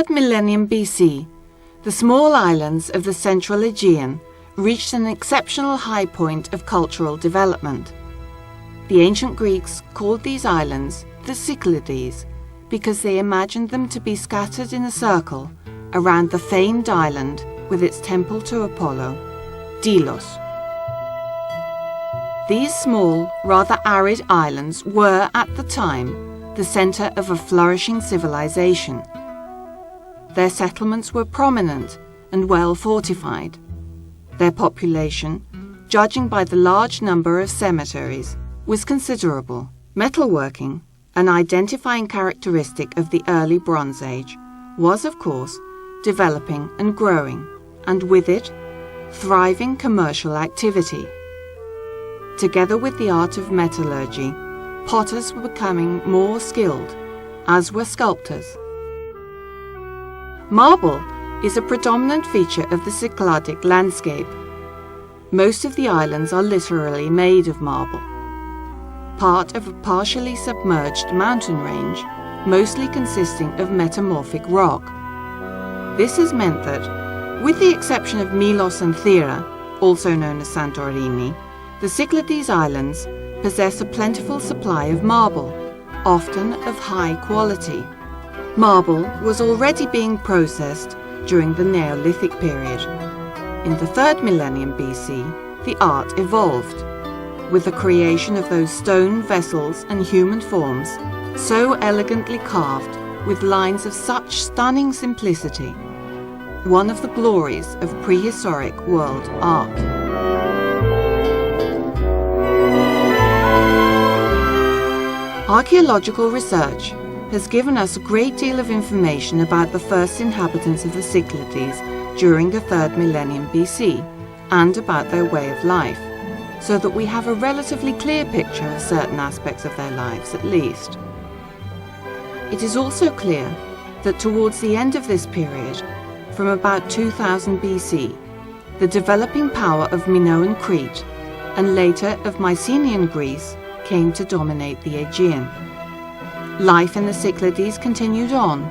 3rd millennium BC, the small islands of the central Aegean reached an exceptional high point of cultural development. The ancient Greeks called these islands the Cyclades because they imagined them to be scattered in a circle around the famed island with its temple to Apollo, Delos. These small, rather arid islands were, at the time, the centre of a flourishing civilization. Their settlements were prominent and well fortified. Their population, judging by the large number of cemeteries, was considerable. Metalworking, an identifying characteristic of the early Bronze Age, was, of course, developing and growing, and with it, thriving commercial activity. Together with the art of metallurgy, potters were becoming more skilled, as were sculptors. Marble is a predominant feature of the Cycladic landscape. Most of the islands are literally made of marble, part of a partially submerged mountain range, mostly consisting of metamorphic rock. This has meant that, with the exception of Milos and Thera, also known as Santorini, the Cyclades Islands possess a plentiful supply of marble, often of high quality. Marble was already being processed during the Neolithic period. In the 3rd millennium BC, the art evolved, with the creation of those stone vessels and human forms so elegantly carved with lines of such stunning simplicity, one of the glories of prehistoric world art. Archaeological research has given us a great deal of information about the first inhabitants of the Cyclades during the 3rd millennium BC and about their way of life, so that we have a relatively clear picture of certain aspects of their lives at least. It is also clear that towards the end of this period, from about 2000 BC, the developing power of Minoan Crete and later of Mycenaean Greece came to dominate the Aegean. Life in the Cyclades continued on,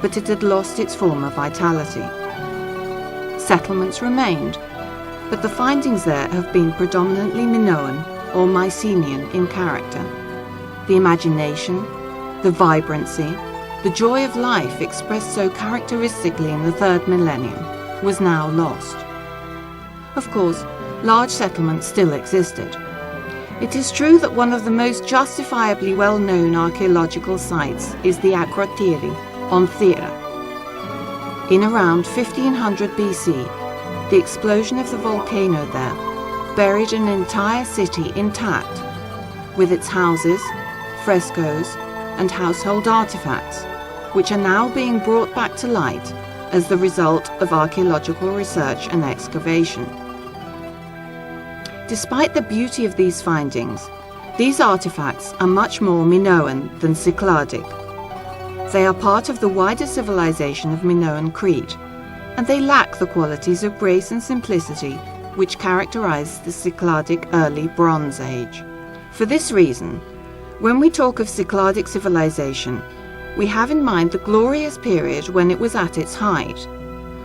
but it had lost its former vitality. Settlements remained, but the findings there have been predominantly Minoan or Mycenaean in character. The imagination, the vibrancy, the joy of life expressed so characteristically in the 3rd millennium was now lost. Of course, large settlements still existed. It is true that one of the most justifiably well-known archaeological sites is the Akrotiri on Thera. In around 1500 BC, the explosion of the volcano there buried an entire city intact, with its houses, frescoes, and household artifacts, which are now being brought back to light as the result of archaeological research and excavation. Despite the beauty of these findings, these artifacts are much more Minoan than Cycladic. They are part of the wider civilization of Minoan Crete, and they lack the qualities of grace and simplicity which characterize the Cycladic early Bronze Age. For this reason, when we talk of Cycladic civilization, we have in mind the glorious period when it was at its height,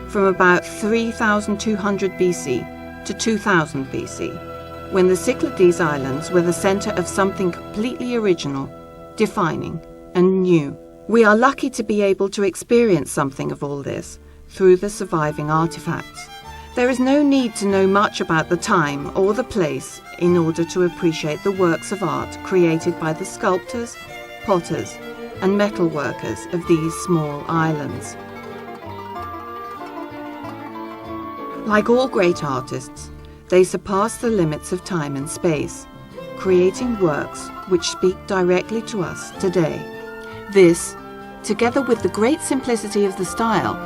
from about 3200 BC to 2000 BC, when the Cyclades Islands were the center of something completely original, defining, and new. We are lucky to be able to experience something of all this through the surviving artifacts. There is no need to know much about the time or the place in order to appreciate the works of art created by the sculptors, potters, and metal workers of these small islands. Like all great artists, they surpass the limits of time and space, creating works which speak directly to us today. This, together with the great simplicity of the style,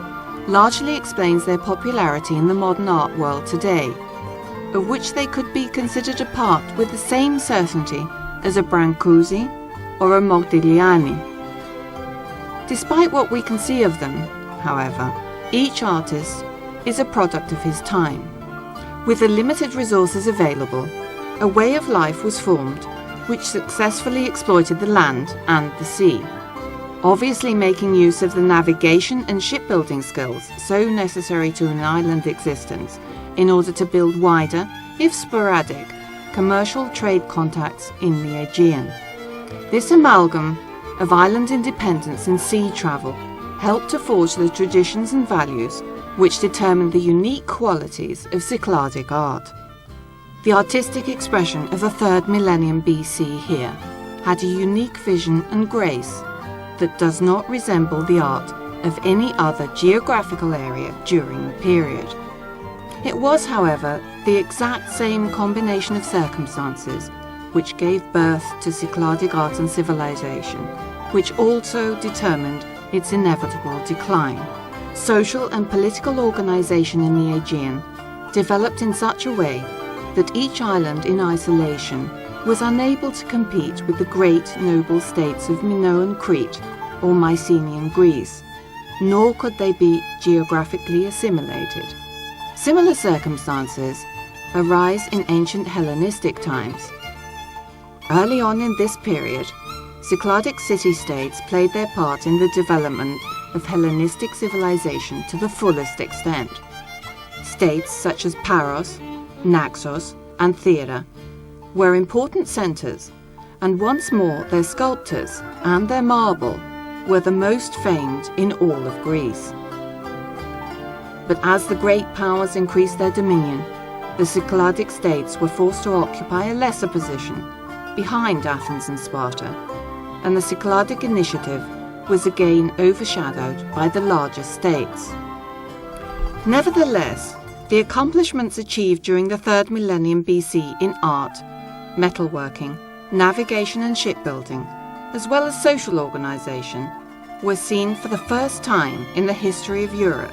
largely explains their popularity in the modern art world today, of which they could be considered a part with the same certainty as a Brancusi or a Modigliani. Despite what we can see of them, however, each artist is a product of his time. With the limited resources available, a way of life was formed which successfully exploited the land and the sea. obviously making use of the navigation and shipbuilding skills so necessary to an island existence in order to build wider, if sporadic, commercial trade contacts in the Aegean. This amalgam of island independence and sea travel helped to forge the traditions and values which determine the unique qualities of Cycladic art. The artistic expression of the 3rd millennium BC here had a unique vision and grace that does not resemble the art of any other geographical area during the period. It was, however, the exact same combination of circumstances which gave birth to Cycladic art and civilization, which also determined its inevitable decline. Social and political organization in the Aegean developed in such a way that each island in isolation was unable to compete with the great noble states of Minoan Crete or Mycenaean Greece, nor could they be geographically assimilated. Similar circumstances arise in ancient Hellenistic times. Early on in this period, Cycladic city-states played their part in the development of Hellenistic civilization to the fullest extent. States such as Paros, Naxos, and Thera were important centres, and once more their sculptors and their marble were the most famed in all of Greece. But as the great powers increased their dominion, the Cycladic states were forced to occupy a lesser position, behind Athens and Sparta, and the Cycladic initiative was again overshadowed by the larger states. Nevertheless, the accomplishments achieved during the 3rd millennium BC in art, metalworking, navigation and shipbuilding, as well as social organization, were seen for the first time in the history of Europe,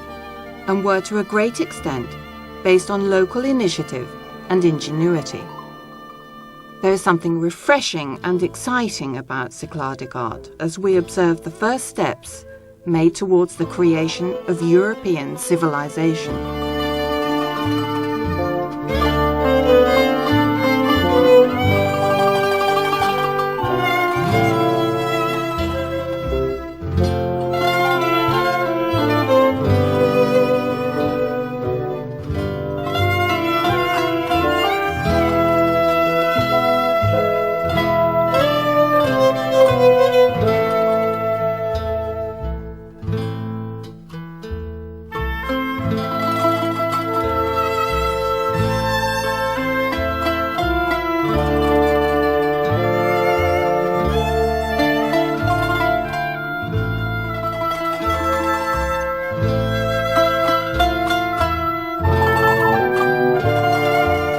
and were to a great extent based on local initiative and ingenuity. There is something refreshing and exciting about Cycladic art as we observe the first steps made towards the creation of European civilization.